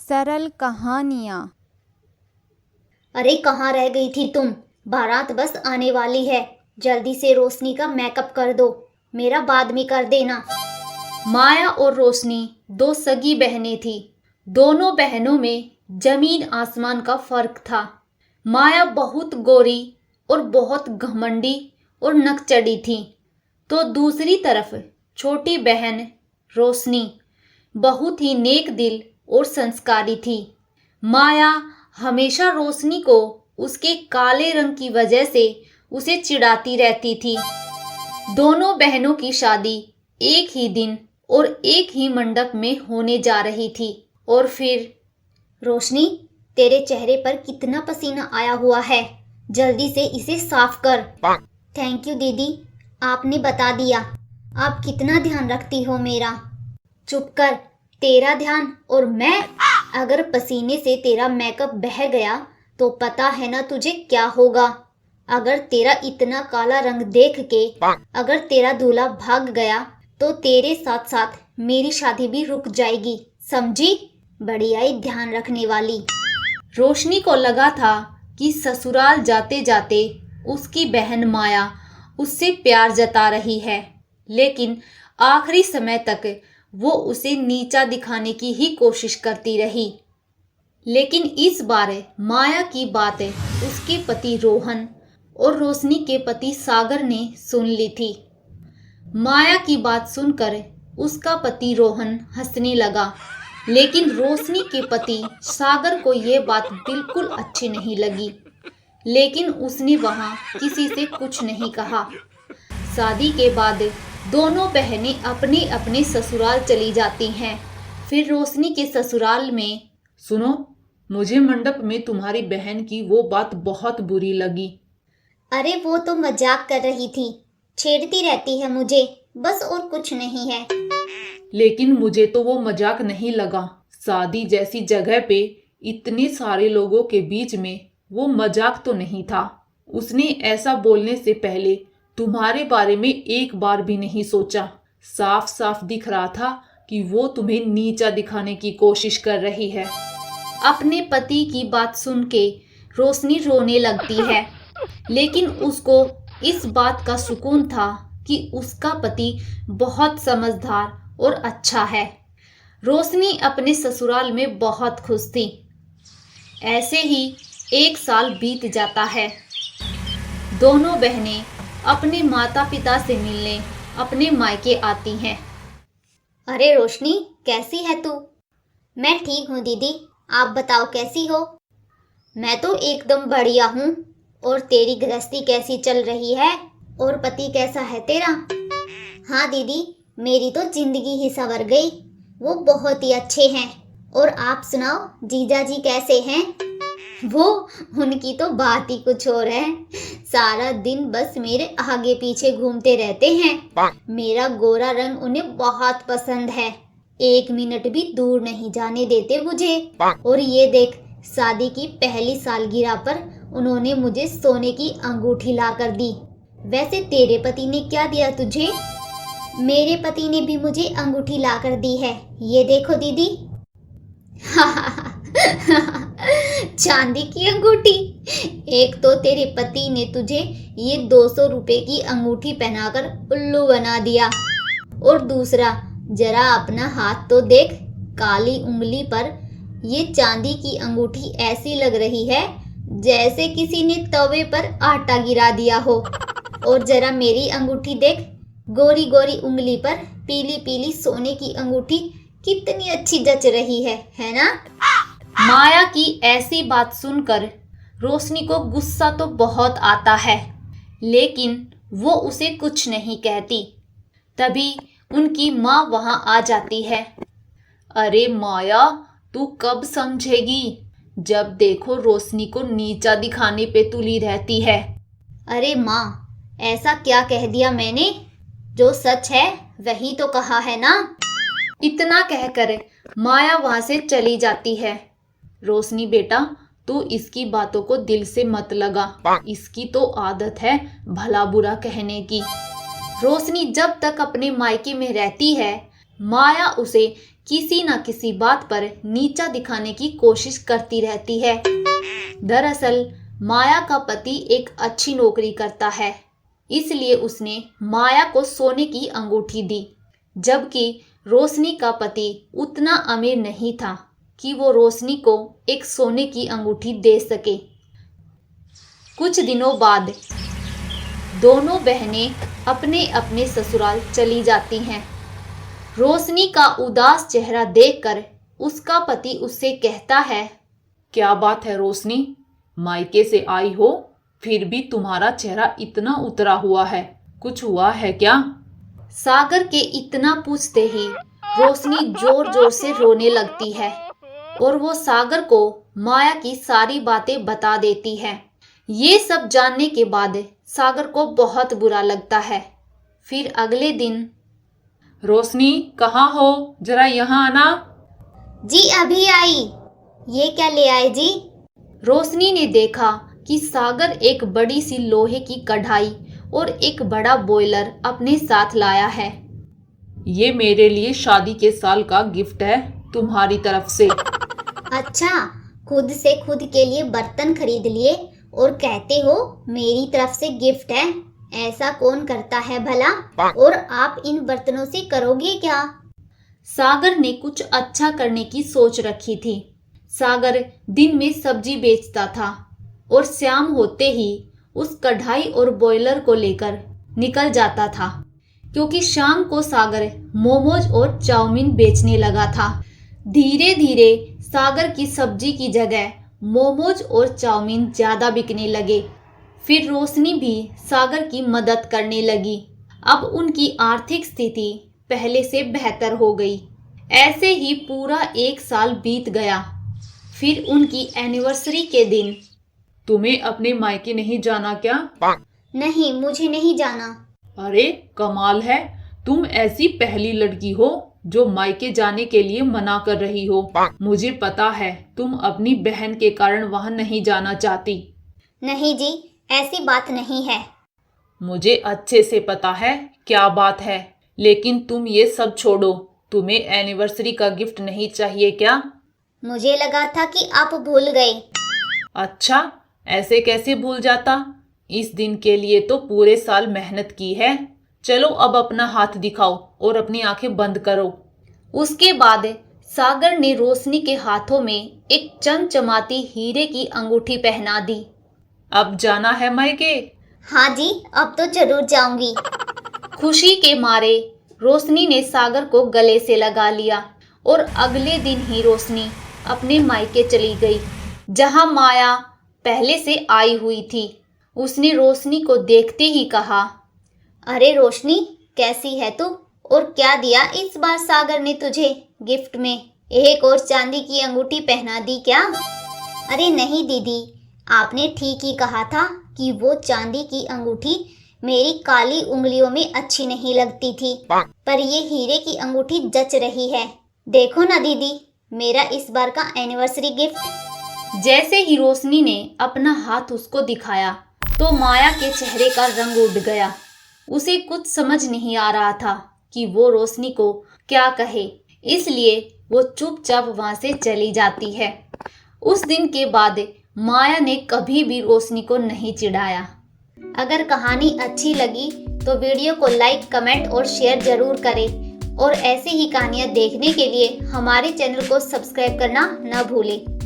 सरल कहानियाँ। अरे कहाँ रह गई थी तुम? बारात बस आने वाली है। जल्दी से रोशनी का मेकअप कर दो, मेरा बाद में कर देना। माया और रोशनी दो सगी बहनें थी। दोनों बहनों में जमीन आसमान का फर्क था। माया बहुत गोरी और बहुत घमंडी और नकचड़ी थी, तो दूसरी तरफ छोटी बहन रोशनी बहुत ही नेक दिल और संस्कारी थी। माया हमेशा रोशनी को उसके काले रंग की वजह से उसे चिढ़ाती रहती थी। दोनों बहनों की शादी एक ही दिन और एक ही मंडप में होने जा रही थी। और फिर रोशनी, तेरे चेहरे पर कितना पसीना आया हुआ है, जल्दी से इसे साफ कर। थैंक यू दीदी, आपने बता दिया। आप कितना ध्यान रखती हो मेरा। चुप कर, तेरा ध्यान और मैं। अगर पसीने से तेरा मेकअप बह गया तो पता है ना तुझे क्या होगा। अगर तेरा इतना काला रंग देख के अगर तेरा दूल्हा भाग गया तो तेरे साथ साथ मेरी शादी भी रुक जाएगी, समझी? बड़ी आई ध्यान रखने वाली। रोशनी को लगा था कि ससुराल जाते जाते उसकी बहन माया उससे प्यार जता रही है, लेकिन आखिरी समय तक वो उसे नीचा दिखाने की ही कोशिश करती रही। लेकिन इस बार माया की बात उसके पति रोहन और रोशनी के पति सागर ने सुन ली थी। माया की बात सुनकर उसका पति रोहन हंसने लगा, लेकिन रोशनी के पति सागर को ये बात बिल्कुल अच्छी नहीं लगी। लेकिन उसने वहां किसी से कुछ नहीं कहा। शादी के बाद दोनों बहनें अपने अपने ससुराल चली जाती हैं। फिर रोशनी के ससुराल में सुनो, मुझे मंडप में तुम्हारी बहन की वो बात बहुत बुरी लगी। अरे वो तो मजाक कर रही थी, छेड़ती रहती है मुझे, बस और कुछ नहीं है। लेकिन मुझे तो वो मजाक नहीं लगा। शादी जैसी जगह पे इतने सारे लोगों के बीच में वो मजाक तो नहीं था। उसने ऐसा बोलने से पहले तुम्हारे बारे में एक बार भी नहीं सोचा। साफ साफ दिख रहा था कि वो तुम्हें नीचा दिखाने की कोशिश कर रही है। अपने पति की बात सुन के रोशनी रोने लगती है, लेकिन उसको इस बात का सुकून था कि उसका पति बहुत समझदार और अच्छा है। रोशनी अपने ससुराल में बहुत खुश थी। ऐसे ही एक साल बीत जाता है। दोनों बहनें अपने माता पिता से मिलने अपने मायके आती हैं। अरे रोशनी, कैसी है तू? मैं ठीक हूँ दीदी, आप बताओ कैसी हो? मैं तो एकदम बढ़िया हूँ। और तेरी गृहस्थी कैसी चल रही है? और पति कैसा है तेरा? हाँ दीदी, मेरी तो जिंदगी ही संवर गई। वो बहुत ही अच्छे हैं। और आप सुनाओ, जीजा जी कैसे हैं? वो, उनकी तो बात ही कुछ और है। सारा दिन बस मेरे आगे पीछे घूमते रहते हैं। मेरा गोरा रंग उन्हें बहुत पसंद है, एक मिनट भी दूर नहीं जाने देते मुझे। और ये देख, शादी की पहली सालगिरह पर उन्होंने मुझे सोने की अंगूठी ला कर दी। वैसे तेरे पति ने क्या दिया तुझे? मेरे पति ने भी मुझे अंगूठी ला कर दी है, ये देखो दीदी। चांदी की अंगूठी? एक तो तेरे पति ने तुझे ये 200 रुपए की अंगूठी पहनाकर उल्लू बना दिया, और दूसरा, जरा अपना हाथ तो देख, काली उंगली पर ये चांदी की अंगूठी ऐसी लग रही है जैसे किसी ने तवे पर आटा गिरा दिया हो। और जरा मेरी अंगूठी देख, गोरी गोरी उंगली पर पीली पीली सोने की अंगूठी कितनी अच्छी जच रही है ना? माया की ऐसी बात सुनकर रोशनी को गुस्सा तो बहुत आता है, लेकिन वो उसे कुछ नहीं कहती। तभी उनकी माँ वहां आ जाती है। अरे माया, तू कब समझेगी? जब देखो रोशनी को नीचा दिखाने पे तुली रहती है। अरे माँ, ऐसा क्या कह दिया मैंने? जो सच है वही तो कहा है ना। इतना कहकर माया वहां से चली जाती है। रोशनी बेटा, तू इसकी बातों को दिल से मत लगा। इसकी तो आदत है भला बुरा कहने की। रोशनी जब तक अपने मायके में रहती है, माया उसे किसी न किसी बात पर नीचा दिखाने की कोशिश करती रहती है। दरअसल माया का पति एक अच्छी नौकरी करता है, इसलिए उसने माया को सोने की अंगूठी दी, जबकि रोशनी का पति उतना अमीर नहीं था कि वो रोशनी को एक सोने की अंगूठी दे सके। कुछ दिनों बाद दोनों बहनें अपने अपने ससुराल चली जाती हैं। रोशनी का उदास चेहरा देखकर उसका पति उससे कहता है, क्या बात है रोशनी, मायके से आई हो फिर भी तुम्हारा चेहरा इतना उतरा हुआ है, कुछ हुआ है क्या? सागर के इतना पूछते ही रोशनी जोर जोर से रोने लगती है और वो सागर को माया की सारी बातें बता देती है। ये सब जानने के बाद सागर को बहुत बुरा लगता है। फिर अगले दिन, रोशनी कहाँ हो, जरा यहाँ आना। जी अभी आई। ये क्या ले आए जी? रोशनी ने देखा कि सागर एक बड़ी सी लोहे की कढ़ाई और एक बड़ा बॉयलर अपने साथ लाया है। ये मेरे लिए शादी के साल का गिफ्ट है तुम्हारी तरफ से। अच्छा, खुद से खुद के लिए बर्तन खरीद लिए और कहते हो मेरी तरफ से गिफ्ट है। ऐसा कौन करता है भला? और आप इन बर्तनों से करोगे क्या? सागर ने कुछ अच्छा करने की सोच रखी थी। सागर दिन में सब्जी बेचता था और शाम होते ही उस कढ़ाई और बॉयलर को लेकर निकल जाता था, क्योंकि शाम को सागर मोमोज और चाउमीन बेचने लगा था। धीरे धीरे सागर की सब्जी की जगह मोमोज और चाउमीन ज्यादा बिकने लगे। फिर रोशनी भी सागर की मदद करने लगी। अब उनकी आर्थिक स्थिति पहले से बेहतर हो गई। ऐसे ही पूरा 1 साल बीत गया। फिर उनकी एनिवर्सरी के दिन, तुम्हें अपने मायके नहीं जाना क्या? नहीं, मुझे नहीं जाना। अरे कमाल है, तुम ऐसी पहली लड़की हो जो मायके जाने के लिए मना कर रही हो। मुझे पता है तुम अपनी बहन के कारण वहां नहीं जाना चाहती। नहीं जी, ऐसी बात नहीं है। मुझे अच्छे से पता है क्या बात है, लेकिन तुम ये सब छोड़ो। तुम्हें एनिवर्सरी का गिफ्ट नहीं चाहिए क्या? मुझे लगा था कि आप भूल गए। अच्छा, ऐसे कैसे भूल जाता? इस दिन के लिए तो पूरे साल मेहनत की है। चलो अब अपना हाथ दिखाओ और अपनी आंखें बंद करो। उसके बाद सागर ने रोशनी के हाथों में एक चमचमाती हीरे की अंगूठी पहना दी। अब जाना है मायके? हाँ जी, अब तो जरूर जाऊंगी। खुशी के मारे रोशनी ने सागर को गले से लगा लिया और अगले दिन ही रोशनी अपने मायके चली गई, जहां माया पहले से आई हुई थी। उसने रोशनी को देखते ही कहा, अरे रोशनी, कैसी है तू? और क्या दिया इस बार सागर ने तुझे गिफ्ट में? एक और चांदी की अंगूठी पहना दी क्या? अरे नहीं दीदी, आपने ठीक ही कहा था कि वो चांदी की अंगूठी मेरी काली उंगलियों में अच्छी नहीं लगती थी, पर ये हीरे की अंगूठी जच रही है। देखो ना दीदी, मेरा इस बार का एनिवर्सरी गिफ्ट। जैसे ही रोशनी ने अपना हाथ उसको दिखाया तो माया के चेहरे का रंग उड़ गया। उसे कुछ समझ नहीं आ रहा था कि वो रोशनी को क्या कहे, इसलिए वो चुपचाप वहां से चली जाती है। उस दिन के बाद माया ने कभी भी रोशनी को नहीं चिढ़ाया। अगर कहानी अच्छी लगी तो वीडियो को लाइक, कमेंट और शेयर जरूर करें और ऐसी ही कहानियाँ देखने के लिए हमारे चैनल को सब्सक्राइब करना न भूलें।